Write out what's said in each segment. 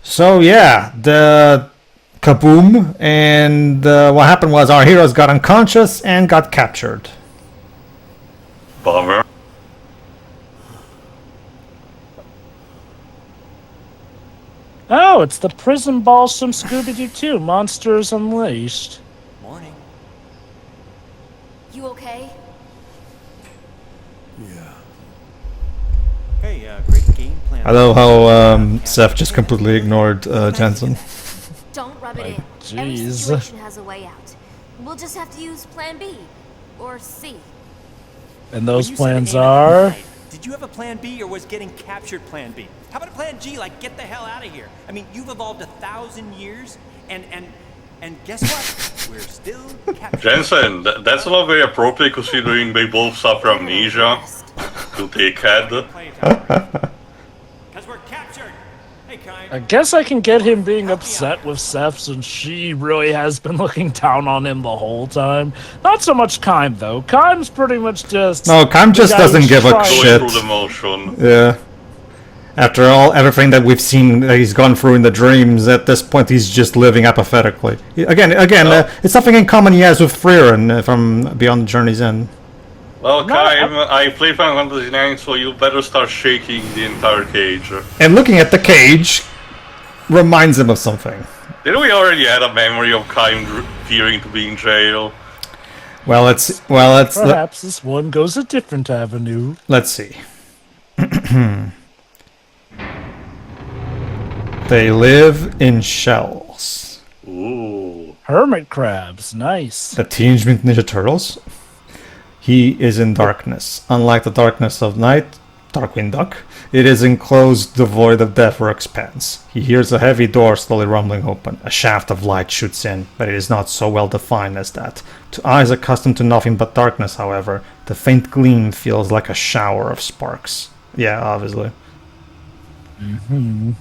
So yeah, the kaboom, and what happened was our heroes got unconscious and got captured. Bummer. Oh, it's the prison balls from Scooby-Doo 2, Monsters Unleashed. Morning. You okay? Yeah. Hey, great game plan. I love how Seth just completely ignored Jensen. Don't rub it in. Every Jeez. situation has a way out. We'll just have to use plan B. Or C. And those When you said plans aim at the are... night, did you have a plan B or was getting captured plan B? How about a plan G, like get the hell out of here? I mean, you've evolved 1,000 years, and guess what? We're still captured. Jensen, that's not very appropriate considering they both suffer amnesia to take head. Because we're captured. Hey, Kaim. I guess I can get him being upset with Seth since she really has been looking down on him the whole time. Not so much Kaim, though. Kaim's pretty much just... No, Kaim just doesn't give a Going shit. through the motion. Yeah. After everything that we've seen that he's gone through in the dreams, at this point he's just living apathetically. It's something in common he has with Frieren from Beyond the Journey's End. Well, Kaim, I play Final Fantasy IX, so you better start shaking the entire cage. And looking at the cage reminds him of something. Didn't we already had a memory of Kaim fearing to be in jail? Let's Perhaps this one goes a different avenue. let's see. They live in shells. Ooh. Hermit crabs, nice. The Teenage Mutant Ninja Turtles. He is in darkness. Unlike the darkness of night, Darkwing Duck, it is enclosed, devoid of depth or expanse. He hears a heavy door slowly rumbling open. A shaft of light shoots in, but it is not so well defined as that. To eyes accustomed to nothing but darkness, however, the faint gleam feels like a shower of sparks. Yeah, obviously. Mm-hmm.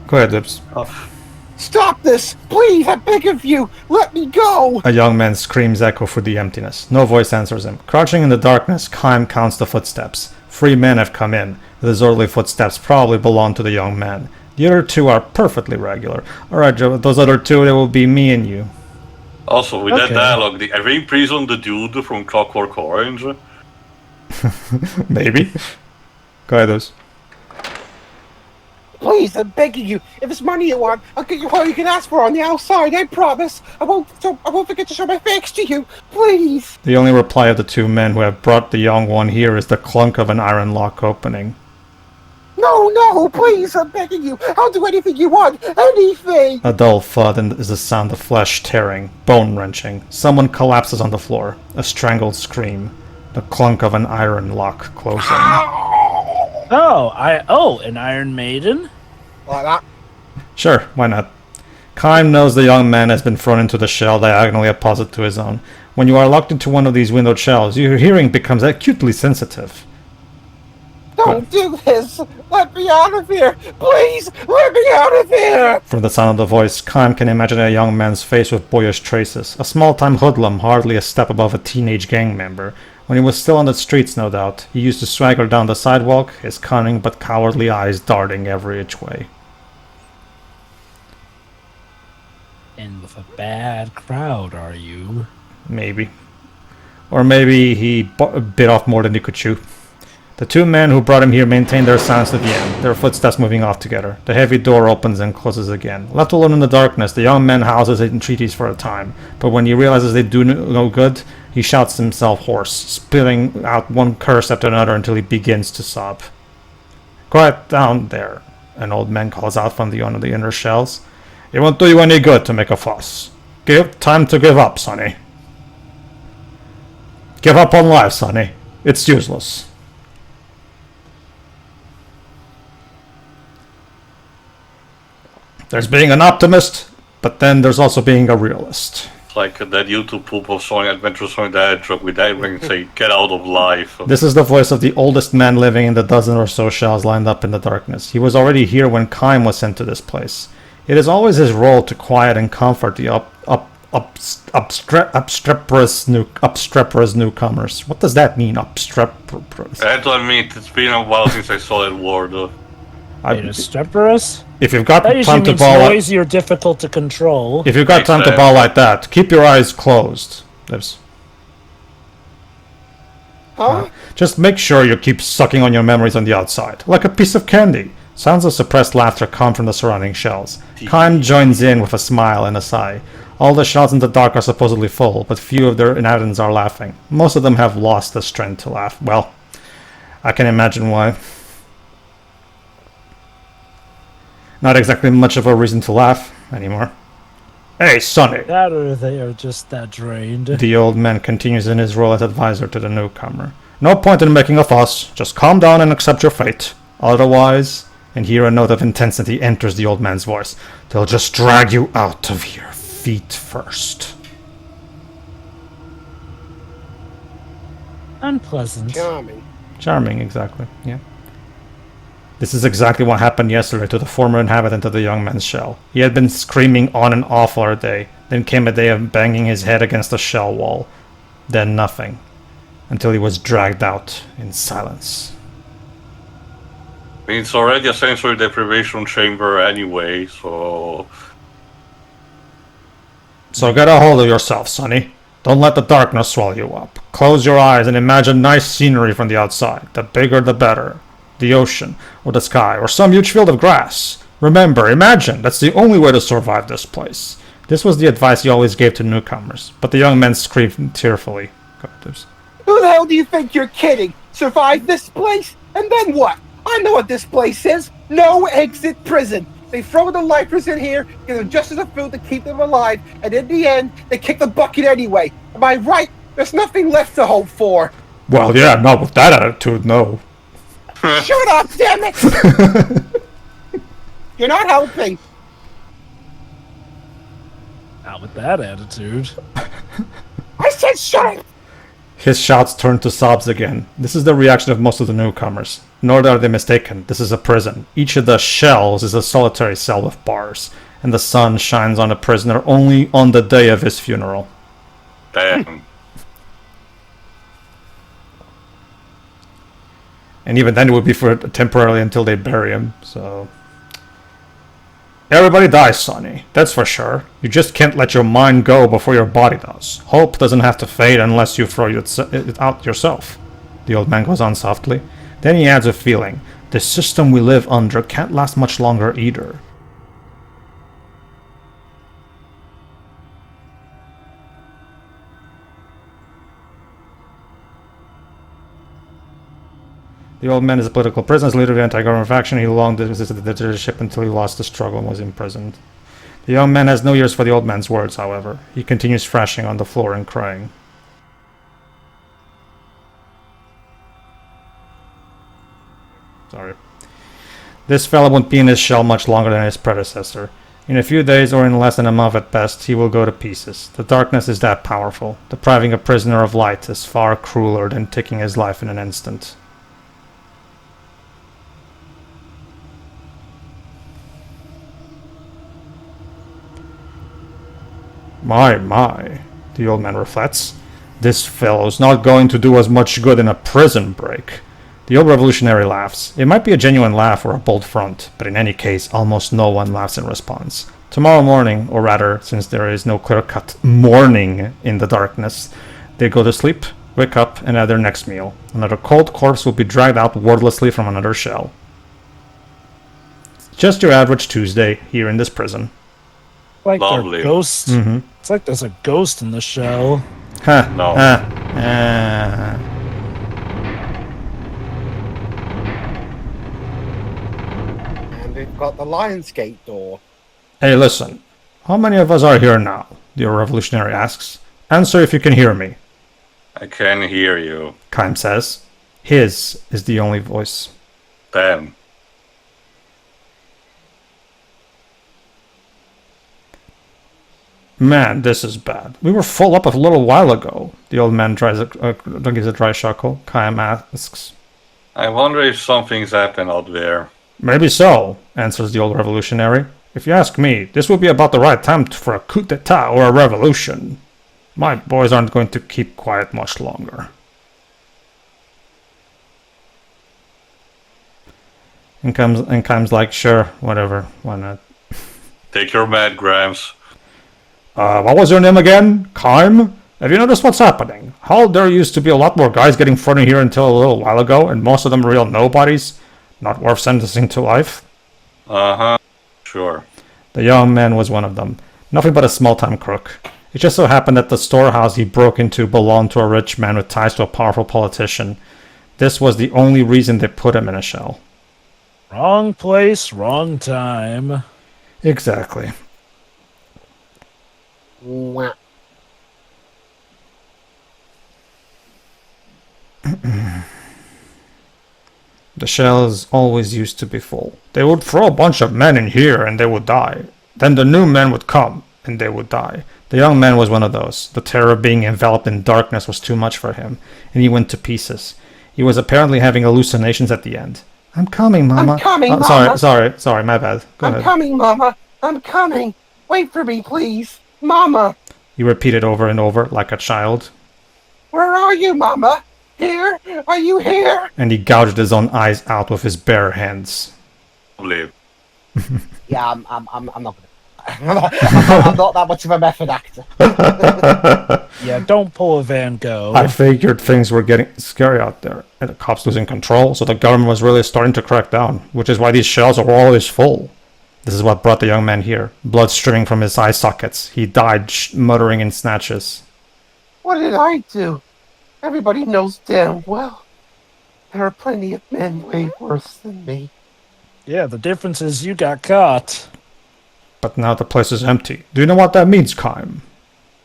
Go ahead, Dips. Stop this! Please, I beg of you! Let me go! A young man's screams echo through the emptiness. No voice answers him. Crouching in the darkness, Kaim counts the footsteps. 3 men have come in. The disorderly footsteps probably belong to the young man. The other 2 are perfectly regular. Alright, Joe, those other 2, they will be me and you. Also, with that Okay. dialogue, have they imprisoned the dude from Clockwork Orange? Maybe. Go ahead, those. Please, I'm begging you. If it's money you want, I'll get you all you can ask for on the outside. I promise. I won't forget to show my face to you. Please. The only reply of the 2 men who have brought the young one here is the clunk of an iron lock opening. No, please, I'm begging you. I'll do anything you want. Anything. A dull thud and is the sound of flesh tearing, bone wrenching. Someone collapses on the floor. A strangled scream. The clunk of an iron lock closing. Oh, an Iron Maiden? Like that. Sure, why not? Kaim knows the young man has been thrown into the shell diagonally opposite to his own. When you are locked into one of these windowed shells, your hearing becomes acutely sensitive. Don't do this. Let me out of here. Please, let me out of here. From the sound of the voice, Kaim can imagine a young man's face with boyish traces. A small-time hoodlum, hardly a step above a teenage gang member. When he was still on the streets, no doubt, he used to swagger down the sidewalk, his cunning but cowardly eyes darting every which way. In with a bad crowd, are you? Maybe. Or maybe he bit off more than he could chew. The 2 men who brought him here maintain their silence to the end, their footsteps moving off together. The heavy door opens and closes again. Left alone in the darkness, the young man howls entreaties for a time, but when he realizes they do no good, he shouts himself hoarse, spitting out one curse after another until he begins to sob. "Quiet down there," an old man calls out from one of the inner shells. "It won't do you any good to make a fuss. Time to give up, sonny. Give up on life, sonny. It's useless." There's being an optimist, but then there's also being a realist. It's like that YouTube poop of Sonic Adventure Sonic the Hedgehog with that ring say, get out of life. This is the voice of the oldest man living in the dozen or so shells lined up in the darkness. He was already here when Kaim was sent to this place. It is always his role to quiet and comfort the obstreperous newcomers. What does that mean, obstreperous? I have to admit, it's been a while since I saw that word. Inescapable? If you've got That usually time to means ball, noisy or difficult to control. if you've got time to ball like that, keep your eyes closed. Huh? Just make sure you keep sucking on your memories on the outside, like a piece of candy. Sounds of suppressed laughter come from the surrounding shells. Kaim joins in with a smile and a sigh. All the shells in the dark are supposedly full, but few of their inhabitants are laughing. Most of them have lost the strength to laugh. Well, I can imagine why. Not exactly much of a reason to laugh anymore. Hey, Sonny! That or they are just that drained. The old man continues in his role as advisor to the newcomer. No point in making a fuss. Just calm down and accept your fate. Otherwise, and here a note of intensity enters the old man's voice, they'll just drag you out of here, feet first. Unpleasant. Charming. Charming, exactly, yeah. This is exactly what happened yesterday to the former inhabitant of the young man's shell. He had been screaming on and off all day. Then came a day of banging his head against the shell wall. Then nothing. Until he was dragged out in silence. I mean, it's already a sensory deprivation chamber anyway, so... So get a hold of yourself, Sonny. Don't let the darkness swallow you up. Close your eyes and imagine nice scenery from the outside. The bigger the better. The ocean, or the sky, or some huge field of grass. Remember, imagine, that's the only way to survive this place. This was the advice he always gave to newcomers, but the young man screamed tearfully. Who the hell do you think you're kidding? Survive this place? And then what? I know what this place is. No exit prison. They throw the lifers in here, give them just enough food to keep them alive, and in the end, they kick the bucket anyway. Am I right? There's nothing left to hope for. Well, yeah, not with that attitude, no. Shut up, damn it! You're not helping. Not with that attitude. I said shut up! His shouts turned to sobs again. This is the reaction of most of the newcomers. Nor are they mistaken. This is a prison. Each of the shells is a solitary cell with bars, and the sun shines on a prisoner only on the day of his funeral. Damn. And even then it would be for temporarily until they bury him, so... Everybody dies, Sonny. That's for sure. You just can't let your mind go before your body does. Hope doesn't have to fade unless you throw it out yourself. The old man goes on softly. Then he adds a feeling. The system we live under can't last much longer either. The old man is a political prisoner, leader of the anti-government faction. He long resisted the dictatorship until he lost the struggle and was imprisoned. The young man has no ears for the old man's words, however. He continues thrashing on the floor and crying. Sorry. This fellow won't be in his shell much longer than his predecessor. In a few days, or in less than a month at best, he will go to pieces. The darkness is that powerful. Depriving a prisoner of light is far crueler than taking his life in an instant. My, the old man reflects. This fellow's not going to do us much good in a prison break. The old revolutionary laughs. It might be a genuine laugh or a bold front, but in any case, almost no one laughs in response. Tomorrow morning, or rather, since there is no clear-cut morning in the darkness, they go to sleep, wake up, and have their next meal. Another cold corpse will be dragged out wordlessly from another shell. Just your average Tuesday here in this prison. Like Lovely. a ghost. Mm-hmm. It's like there's a ghost in the shell. Huh. No. And we've got the Lionsgate door. Hey, listen. How many of us are here now? The revolutionary asks. Answer if you can hear me, I can hear you. Kaim says. His is the only voice. Damn. Man, this is bad. We were full up a little while ago. The old man gives a dry chuckle. Kaim asks. I wonder if something's happened out there. Maybe so, answers the old revolutionary. If you ask me, this would be about the right time for a coup d'etat or a revolution. My boys aren't going to keep quiet much longer. And Kaim's like, sure, whatever, why not? Take your mad, Grams. What was your name again? Kaim? Have you noticed what's happening? How there used to be a lot more guys getting thrown in here until a little while ago, and most of them real nobodies, not worth sentencing to life? Uh-huh. Sure. The young man was one of them. Nothing but a small-time crook. It just so happened that the storehouse he broke into belonged to a rich man with ties to a powerful politician. This was the only reason they put him in a shell. Wrong place, wrong time. Exactly. Mwah. The shells always used to be full. They would throw a bunch of men in here and they would die. Then the new men would come and they would die. The young man was one of those. The terror of being enveloped in darkness was too much for him, and he went to pieces. He was apparently having hallucinations at the end. I'm coming, Mama. I'm coming, Mama. Sorry, my bad. Go ahead. I'm coming, Mama. I'm coming. Wait for me, please. Mama. He repeated over and over like a child. Where are you, Mama? Here? Are you here? And he gouged his own eyes out with his bare hands. Probably. Yeah, I'm not gonna. I'm not that much of a method actor. Yeah, don't pull a Van Gogh. I figured things were getting scary out there, and the cops losing control, so the government was really starting to crack down, which is why these shells are always full. This is what brought the young man here, blood streaming from his eye sockets. He died muttering in snatches. What did I do? Everybody knows damn well. There are plenty of men way worse than me. Yeah, the difference is you got caught. But now the place is empty. Do you know what that means, Kaim?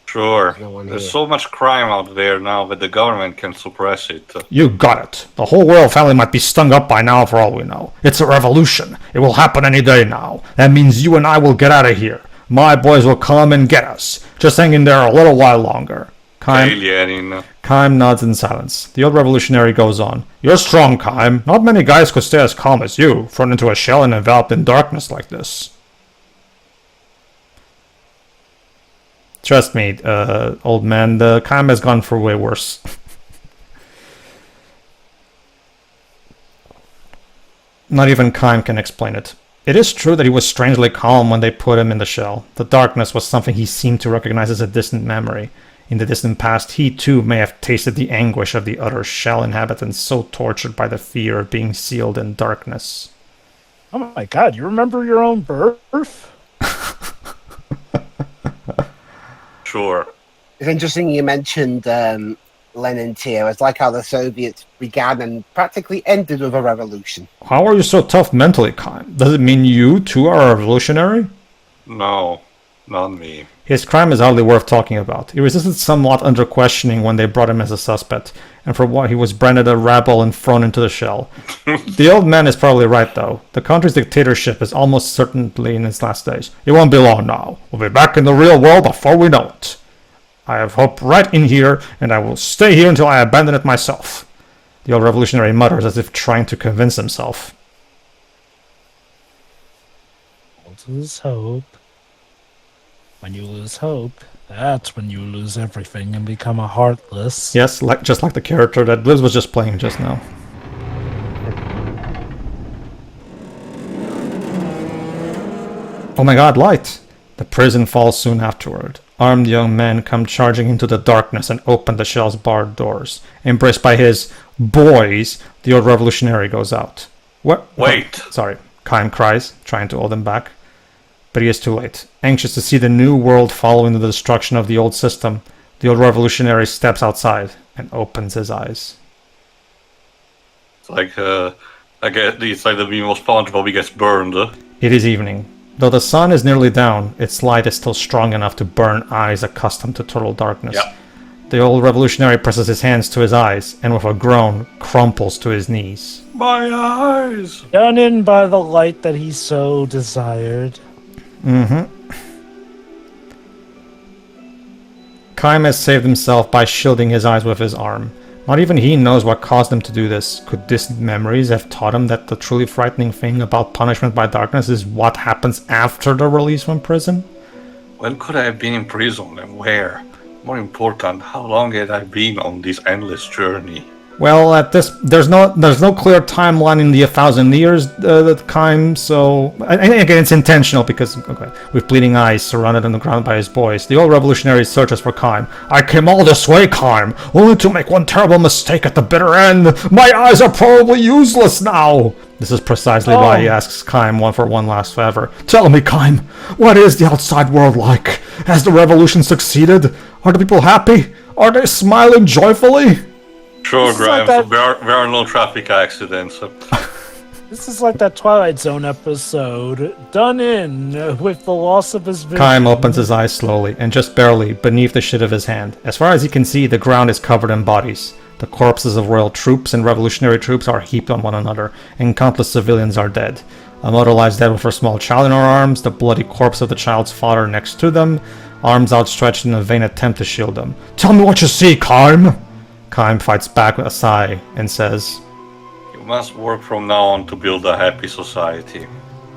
Sure. No one There's here. so much crime out there now that the government can suppress it. You got it. The whole royal family might be stung up by now for all we know. It's a revolution. It will happen any day now. That means you and I will get out of here. My boys will come and get us. Just hang in there a little while longer. Kaim nods in silence. The old revolutionary goes on. You're strong, Kaim. Not many guys could stay as calm as you, thrown into a shell and enveloped in darkness like this. Trust me, old man, the Kaim has gone for way worse. Not even Kaim can explain it. It is true that he was strangely calm when they put him in the shell. The darkness was something he seemed to recognize as a distant memory. In the distant past, he too may have tasted the anguish of the other shell inhabitants so tortured by the fear of being sealed in darkness. Oh my god, you remember your own birth? Sure. It's interesting you mentioned Lenin's here. It's like how the Soviets began and practically ended with a revolution. How are you so tough mentally, Kaim? Does it mean you too are a revolutionary? No, not me. His crime is hardly worth talking about. He resisted somewhat under questioning when they brought him as a suspect, and for what he was branded a rebel and thrown into the shell. The old man is probably right, though. The country's dictatorship is almost certainly in its last days. It won't be long now. We'll be back in the real world before we know it. I have hope right in here, and I will stay here until I abandon it myself. The old revolutionary mutters as if trying to convince himself. Lose hope. When you lose hope, that's when you lose everything and become a heartless. Yes, just like the character that Blizz was just playing just now. Oh my god, light! The prison falls soon afterward. Armed young men come charging into the darkness and open the shell's barred doors. Embraced by his boys, the old revolutionary goes out. What? Wait! Oh, sorry, Kaim cries, trying to hold him back. But he is too late. Anxious to see the new world following the destruction of the old system, the old revolutionary steps outside and opens his eyes. It's like it's like the beam of SpongeBob, he gets burned. It is evening. Though the sun is nearly down, its light is still strong enough to burn eyes accustomed to total darkness. Yeah. The old revolutionary presses his hands to his eyes and with a groan crumples to his knees. My eyes! Done in by the light that he so desired. Kaim has saved himself by shielding his eyes with his arm, Not even he knows what caused him to do this. Could distant memories have taught him that the truly frightening thing about punishment by darkness is what happens after the release from prison? When could I have been in prison and where? More important, how long had I been on this endless journey? Well, at this, there's no clear timeline in the 1,000 years that Kaim. So, and again, it's intentional because with bleeding eyes, surrounded on the ground by his boys, the old revolutionary searches for Kaim. I came all this way, Kaim, only to make one terrible mistake at the bitter end. My eyes are probably useless now. This is precisely why he asks Kaim one for one last forever. Tell me, Kaim, what is the outside world like? Has the revolution succeeded? Are the people happy? Are they smiling joyfully? Sure, Graham, so there are no traffic accidents. This is like that Twilight Zone episode, done in with the loss of his vision. Kaim opens his eyes slowly, and just barely, beneath the shit of his hand. As far as he can see, the ground is covered in bodies. The corpses of royal troops and revolutionary troops are heaped on one another, and countless civilians are dead. A mother lies dead with her small child in her arms, the bloody corpse of the child's father next to them, arms outstretched in a vain attempt to shield them. Tell me what you see, Kaim! Kaim fights back with a sigh and says, You must work from now on to build a happy society.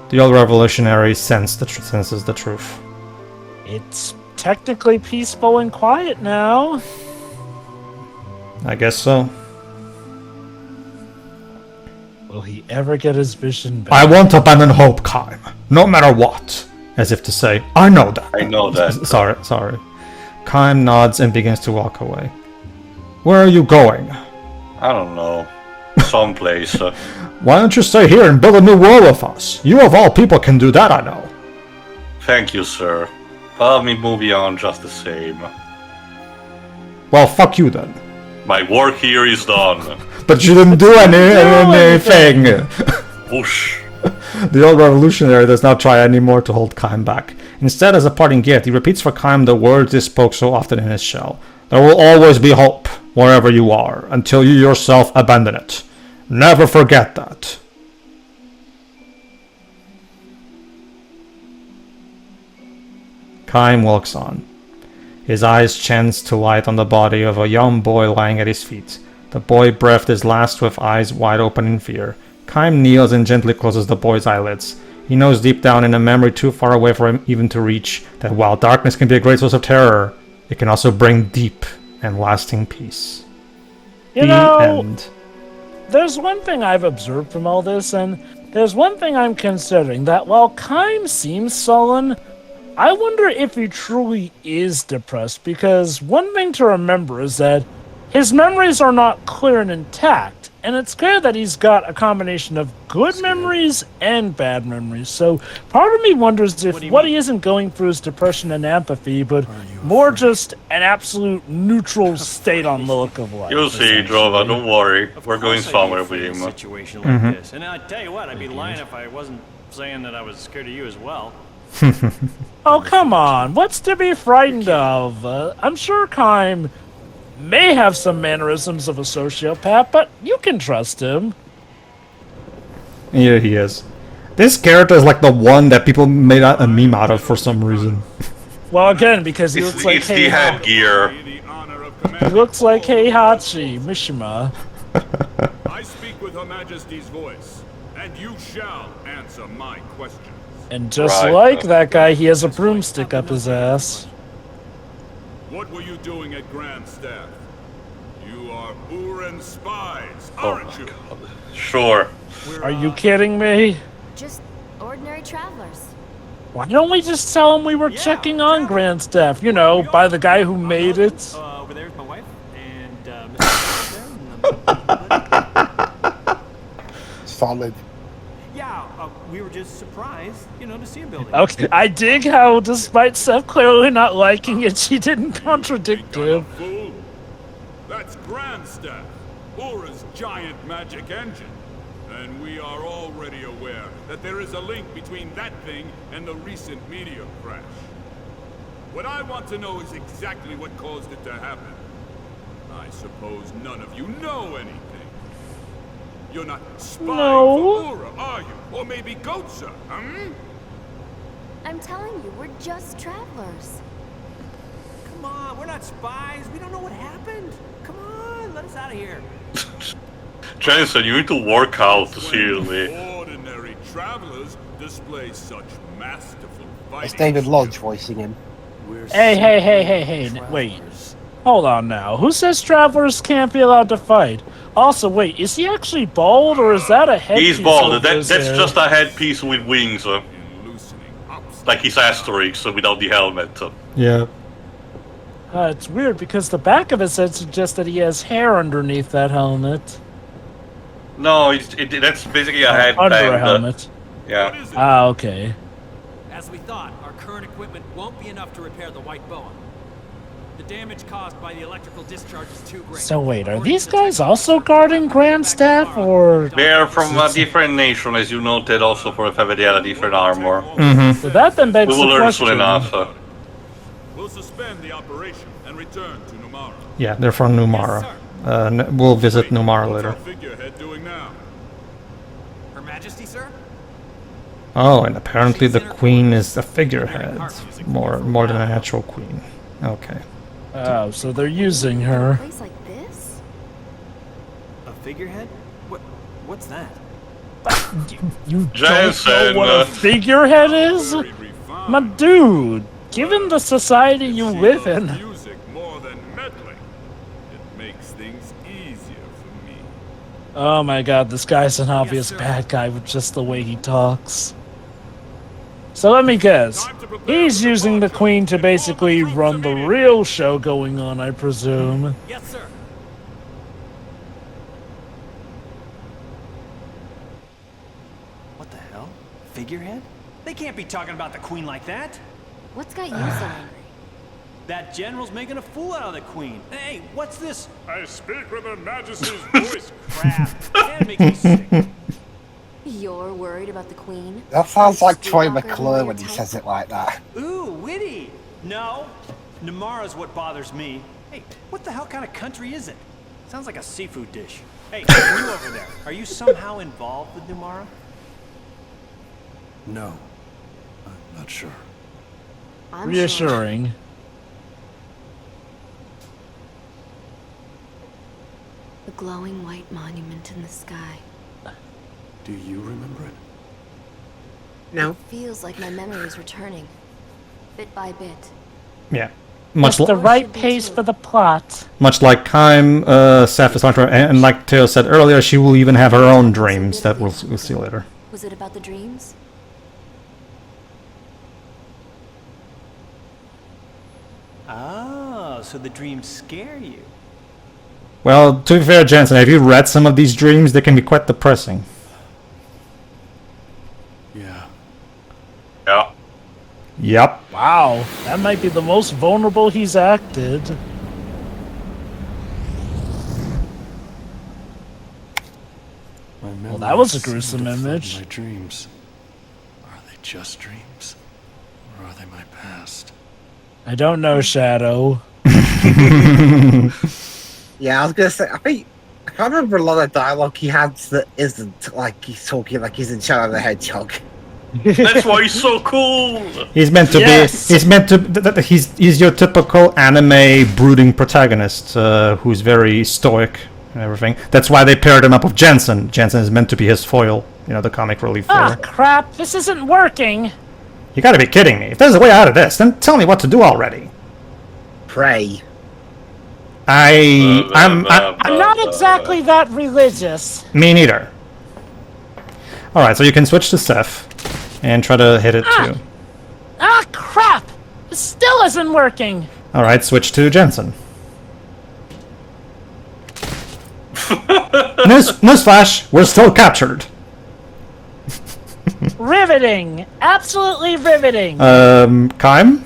The old revolutionary senses the truth. It's technically peaceful and quiet now. I guess so. Will he ever get his vision back? I won't abandon hope, Kaim, no matter what. As if to say, I know that. I know that. Sorry. Kaim nods and begins to walk away. Where are you going? I don't know. Someplace. Why don't you stay here and build a new world with us? You of all people can do that, I know. Thank you, sir. But let me move on just the same. Well, fuck you then. My work here is done. But you didn't do anything. Whoosh. The old revolutionary does not try anymore to hold Kaim back. Instead, as a parting gift, he repeats for Kaim the words he spoke so often in his shell. There will always be hope, wherever you are, until you yourself abandon it. Never forget that. Kaim walks on. His eyes chance to light on the body of a young boy lying at his feet. The boy breathed his last with eyes wide open in fear. Kaim kneels and gently closes the boy's eyelids. He knows deep down in a memory too far away for him even to reach that while darkness can be a great source of terror, it can also bring deep and lasting peace. You know, end. There's one thing I've observed from all this, and there's one thing I'm considering, that while Kaim seems sullen, I wonder if he truly is depressed, because one thing to remember is that his memories are not clear and intact, and it's clear that he's got a combination of good memories and bad memories. So part of me wonders if what he isn't going through is depression and apathy, but more just an absolute neutral state on the look of life. You'll see, Drova, don't worry. We're going somewhere with him. Situation like this. And I tell you what, I'd be lying if I wasn't saying that I was scared of you as well. Oh, come on. What's to be frightened of? I'm sure Kaim may have some mannerisms of a sociopath, but you can trust him. Here he is. This character is like the one that people made a meme out of for some reason. Well, again, because he It's, looks like it's the headgear. He looks like Heihachi Mishima. I speak with Her Majesty's voice, and you shall answer my questions. And just Right. like that guy, he has a broomstick up his ass. What were you doing at Grand Staff? You are Uran spies, Oh aren't my you? god. Sure. Are you kidding me? Just ordinary travelers. Why don't we just tell him we were checking on Grand Staff? You know, by the guy who made it. Over there's my wife, and Mr. Solid. Yeah, we were just surprised, to see a building. Okay, I dig how, despite Seth clearly not liking it, she didn't contradict him. Fool. That's Grand Staff, Ura's giant magic engine. And we are already aware that there is a link between that thing and the recent meteor crash. What I want to know is exactly what caused it to happen. I suppose none of you know anything. You're not spying for Ura, are you? Or maybe Goatsa, I'm telling you, we're just travelers. Come on, we're not spies. We don't know what happened. Come on, let us out of here. Jensen, you need to work out, seriously. Ordinary travelers display such masterful fighting. It's David Lodge voicing him. Hey, wait. Hold on now. Who says travelers can't be allowed to fight? Also, wait, is he actually bald, or is that a headpiece? He's bald. over That's his hair? just a headpiece with wings, like his Asterix without the helmet. Yeah. It's weird because the back of his head suggests that he has hair underneath that helmet. No, that's basically a headband. Under a helmet. Yeah. Ah, okay. As we thought, our current equipment won't be enough to repair the White Boa. The damage caused by the electrical discharge is too great. So wait, are these guys also guarding Grand Staff, or... They're from a different nation, as you noted, also for if they had a different armor. So that then begs We will the learn question. soon enough. We'll suspend the operation and return to Numara. Yeah, they're from Numara. We'll visit Numara What's later. our figurehead doing now? Her Majesty, sir? Oh, and apparently the queen is a figurehead. More than an actual queen. Okay. Oh, so they're using her. A place like this? A figurehead? What's that? You don't Jensen, know what a figurehead is? Very refined. My dude, given the society you She live loves in... music more than meddling. It makes things easier for me. Oh my god, this guy's an obvious sir. bad guy with just the way he talks. So let me guess. He's using the queen to basically run the real show going on, I presume. Yes, sir. What the hell? Figurehead? They can't be talking about the queen like that. What's got you so angry? That general's making a fool out of the queen. Hey, what's this I speak with Her Majesty's voice. crap? That makes me sick. You're worried about the queen? That sounds like Troy Streetwalker McClure when he type? says it like that. Ooh, witty. No, Numara's what bothers me. Hey, what the hell kind of country is it? Sounds like a seafood dish. Hey, you over there, are you somehow involved with Numara? No, I'm not sure. I'm sure. Reassuring. The glowing white monument in the sky. Do you remember it? No. Feels like my memory is returning. Bit by bit. Yeah. Much, It's the li- right pace for the plot. much like Kaim, Seth is talking about, and like Theo said earlier, she will even have her own dreams that we'll see later. Was it about the dreams? Oh, so the dreams scare you. Well, to be fair, Jensen, have you read some of these dreams? They can be quite depressing. Yeah. Yeah. Yep. Wow, that might be the most vulnerable he's acted. Well, that was a gruesome image. My dreams. Are they just dreams? Or are they my past? I don't know, Shadow. Yeah, I was gonna say, I can't remember a lot of dialogue he had that isn't like he's talking like he's in Shadow the Hedgehog. That's why he's so cool. He's meant to Yes. be. He's meant to. He's your typical anime brooding protagonist who's very stoic and everything. That's why they paired him up with Jensen. Jensen is meant to be his foil. You know, the comic relief. Ah, for. crap, this isn't working. You gotta be kidding me! If there's a way out of this, then tell me what to do already. Pray. I'm Not exactly that religious. me neither. All right, so you can switch to Seth and try to hit it too. Ah, crap! This still isn't working. All right, switch to Jensen. Newsflash: we're still captured. Riveting. Absolutely riveting. Kaim?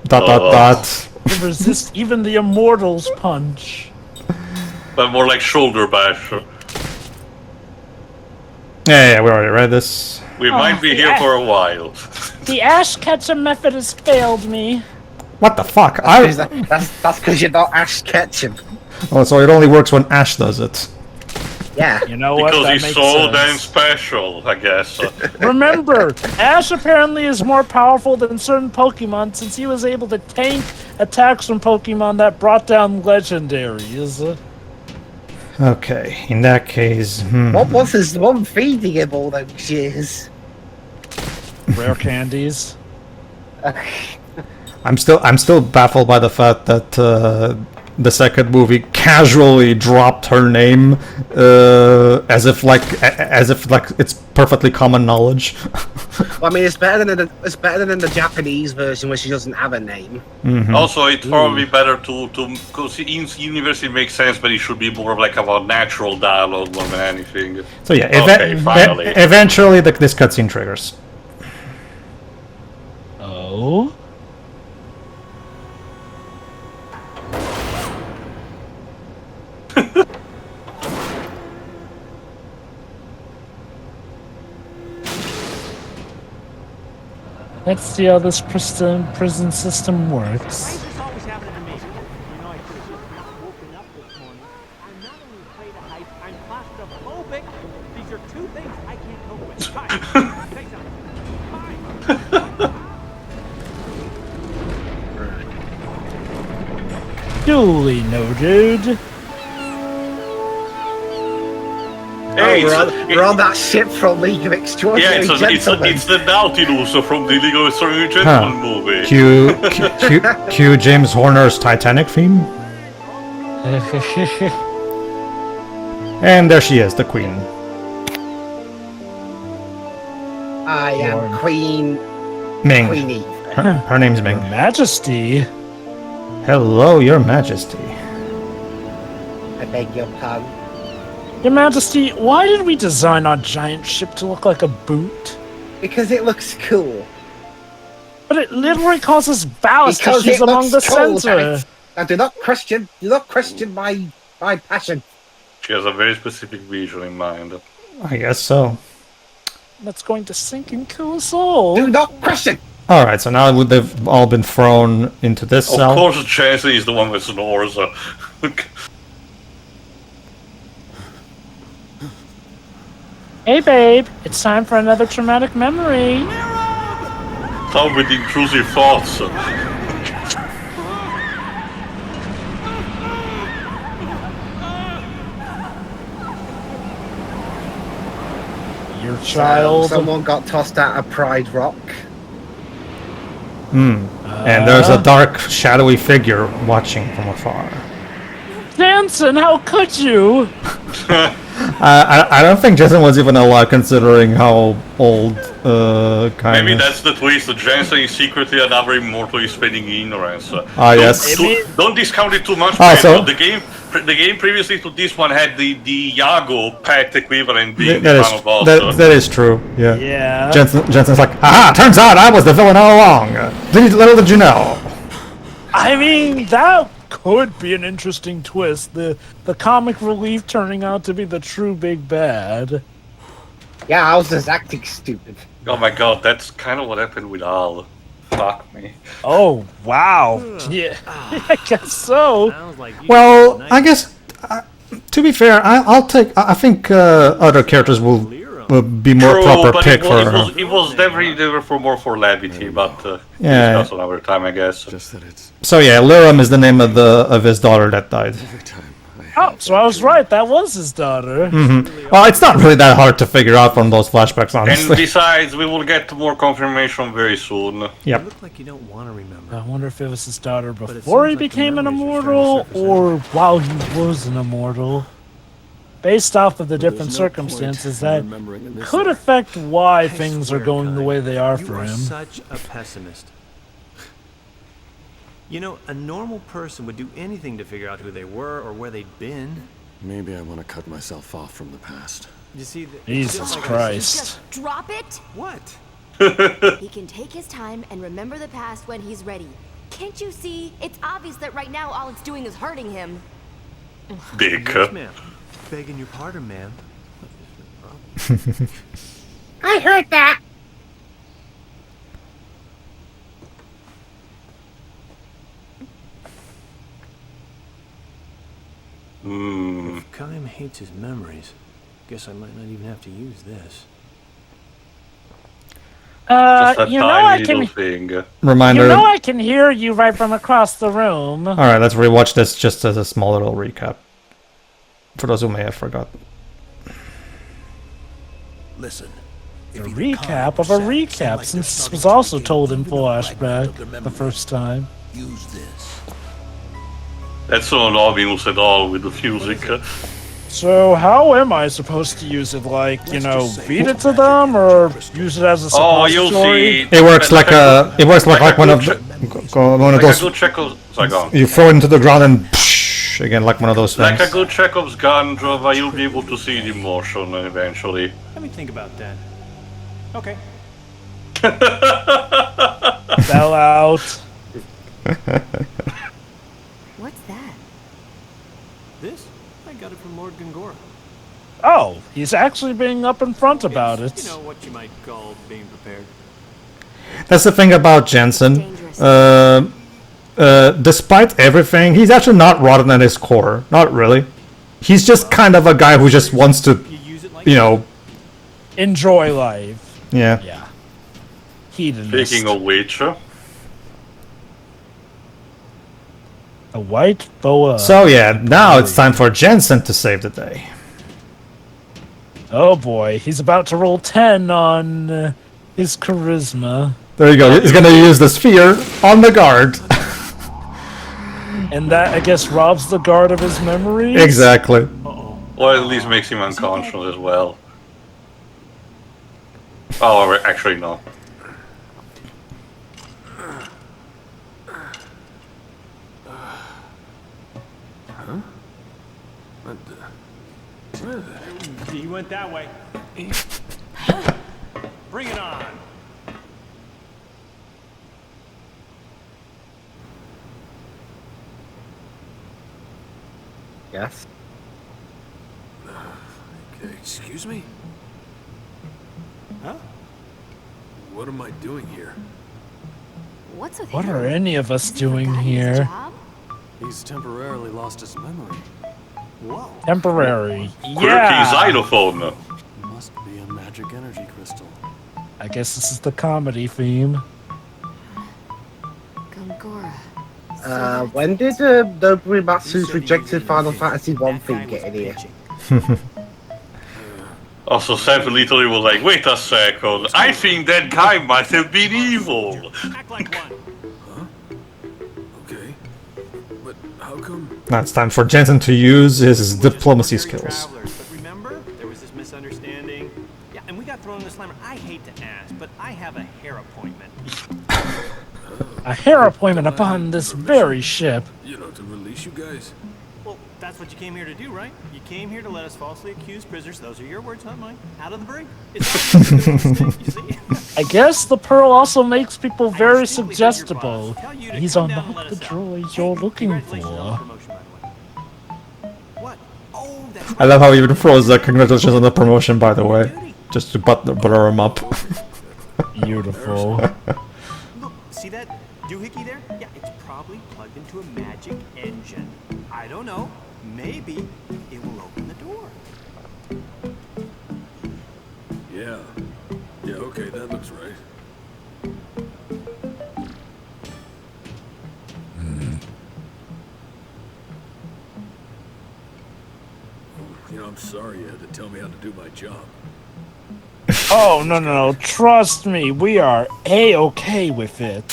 Dot. To resist even the Immortal's punch. But more like shoulder bash. Yeah, we already read this. We might be here yeah. for a while. The Ash Ketchum method has failed me. What the fuck? That's because you're not Ash Ketchum. Oh, so it only works when Ash does it. Yeah. You know what? Because That he's makes so sense. damn special, I guess. Remember, Ash apparently is more powerful than certain Pokemon since he was able to tank attacks from Pokemon that brought down legendaries. Okay, in that case, What was his mum feeding him all those years? Rare candies. I'm still baffled by the fact that the second movie casually dropped her name as if like it's perfectly common knowledge. Well, I mean, it's better than in the Japanese version where she doesn't have a name. Also, it's probably better to because in universe it makes sense, but it should be more of like about natural dialogue more than anything. So yeah, Okay, finally. eventually this cutscene triggers. Oh? Let's see how this prison system works. This always happened to me. You know, I could have just not woken up this morning. I'm not only afraid of heights, I'm claustrophobic. These are two things I can't cope with. Hi. Say something. Hi. Duly noted. Hey, We're on that ship from League of Extraordinary Gentlemen. it's the Nautilus from the League of Extraordinary Gentlemen movie. Cue James Horner's Titanic theme. And there she is, the queen. I am Queen Ming. Queenie. Her name's Ming. Majesty. Hello, Your Majesty. I beg your pardon. Your Majesty, why did we design our giant ship to look like a boot? Because it looks cool. But it literally causes ballast Because issues it among the looks cool, center. damn it. Now do not question my passion. She has a very specific vision in mind. I guess so. That's going to sink and kill us all. Do not question. All right, so now they've all been thrown into this Of cell. course, Chancellor is the one with snores. Hey babe, it's time for another traumatic memory. Come with intrusive thoughts. Your child. Someone got tossed out of Pride Rock. And there's a dark, shadowy figure watching from afar. Jansen, how could you? I don't think Jason was even alive, considering how old Kaim Maybe is. that's the twist. The Jansen is secretly another immortal is spreading ignorance. Yes. Don't discount it too much. So- The game previously to this one had the Yago pet equivalent being That the is, final boss. that is true, yeah. Yeah. Jensen's like, aha, turns out I was the villain all along. Little did you know. I mean, that could be an interesting twist. The comic relief turning out to be the true big bad. Yeah, I was just acting stupid. Oh my god, that's kind of what happened with Al. Fuck me. Oh, wow. Yeah, I guess so. Sounds like you Well, I guess, to be fair, I think other characters will be more True, proper but pick for it was definitely there for more for levity, but Yeah. discuss another time, I guess. Just that it's So yeah, Liram is the name of his daughter that died. every time Oh, so I was right. That was his daughter. Well, it's not really that hard to figure out from those flashbacks, And honestly. besides, we will get more confirmation very soon. Yep. look like you don't want to remember. I wonder if it was his daughter it before he seems like the became an memories are immortal, starting to surface or while he was an immortal. Based off of the different circumstances, that could affect why things are going the way they are You for are him. such a pessimist. You know, a normal person would do anything to figure out who they were or where they'd been. maybe I want to cut myself off from the past. You see, it's Jesus just like Christ. Just drop it. What? He can take his time and remember the past when he's ready. Can't you see? It's obvious that right now all it's doing is hurting him. Dick. Yes, ma'am. Begging your pardon, ma'am. I heard that. Hmm. Kaim hates his memories, guess I might not even have to use this. Just that you know tiny I can. little thing. Reminder. You know I can hear you right from across the room. Alright, let's rewatch this just as a small little recap. For those who may have forgotten. Listen. A recap of a recap, since this was also told in flashback the first time. Use this. That's not ominous at all with the music. So how am I supposed to use it? Like, you know, feed it to them, or use it as a Oh, you'll suppository? see. It works like a. It works like one of the, one of Like a those. good Chekhov. Sorry, go on. You throw it into the ground and psh, again like one of those things. Like a good Chekhov's gun, Jova, you'll be able to see the motion eventually. Let me think about that. Okay. Fell out. What's that? This? I got it from Lord Gongora. Oh, he's actually being up in front about it. You know what you might call being prepared. That's the thing about Jensen. Despite everything, he's actually not rotten at his core. Not really. He's just kind of a guy who just wants to, you know, enjoy life. Yeah. Yeah. Hedonist. Speaking of which, A White Boa. So yeah, now it's time for Jensen to save the day. Oh boy, he's about to roll 10 on his charisma. There you go. He's gonna use the sphere on the guard. And that, I guess, robs the guard of his memories? Exactly. or at least makes him unconscious as well. Oh, actually no. He went that way. Bring it on. Yes. Okay, excuse me? Huh? What am I doing here? What's with What him? are any of us Has he doing forgotten his here? job? He's temporarily lost his memory. Whoa. Temporary. Quirky Yeah! xylophone. Must be a magic energy crystal. I guess this is the comedy theme. Gongora. When did Noburi Matsu's rejected Final Fantasy 1 thing get in here? Also, Sam literally was like, wait a second, I think that guy might have been evil. Act like one. Okay. But how come? Now it's time for Jensen to use his diplomacy skills. Travelers, but remember, there was this misunderstanding. Yeah, and we got thrown in the slammer. I hate to ask, but I have a hair appointment. A hair appointment upon this very ship. You know, to release you guys? Well, that's what you came here to do, right? You came here to let us falsely accuse prisoners. Those are your words, not mine. Out of the brig. It's not a mistake, you see? I guess the pearl also makes people very distinctly heard your suggestible. boss tell you to He's come down and not let the us out. droid you're Hey, looking congratulations on the for. promotion, by the way. What? Oh, that's I love how he even throws the congratulations on the promotion, by the way. Just to butter him up. Beautiful. Look, see that doohickey there? Yeah, it's probably plugged into a magic engine. I don't know. Maybe it will open the door. Yeah. Yeah, okay, that looks right. You know, I'm sorry you had to tell me how to do my job. Oh, no. Trust me, we are A-okay with it.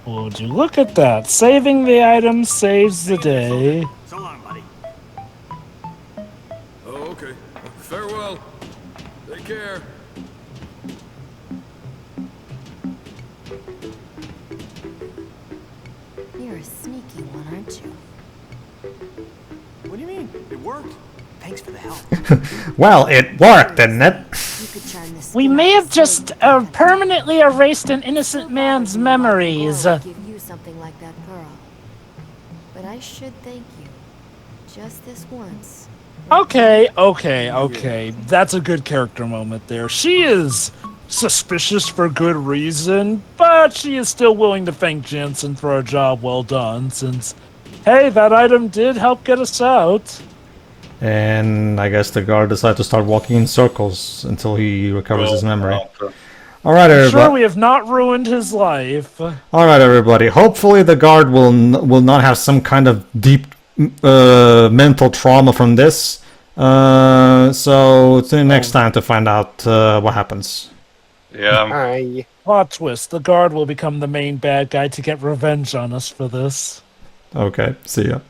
Would you look at that? Saving the item saves the day. So long, buddy. Oh, okay. Farewell. Take care. You're a sneaky one, aren't you? What do you mean? It worked. Thanks for the help. Well, it worked, didn't it? You could turn this. We may have just permanently erased an innocent man's memories. Give you something like that pearl. But I should thank you. Just this once. Okay. That's a good character moment there. She is suspicious for good reason, but she is still willing to thank Jansen for a job well done, since, hey, that item did help get us out. And I guess the guard decided to start walking in circles until he recovers his memory. All right, I'm everybody. sure we have not ruined his life. All right, everybody. Hopefully, the guard will not have some kind of deep mental trauma from this. So tune in next time to find out what happens. Yeah. Hi. Plot twist: the guard will become the main bad guy to get revenge on us for this. Okay. See ya.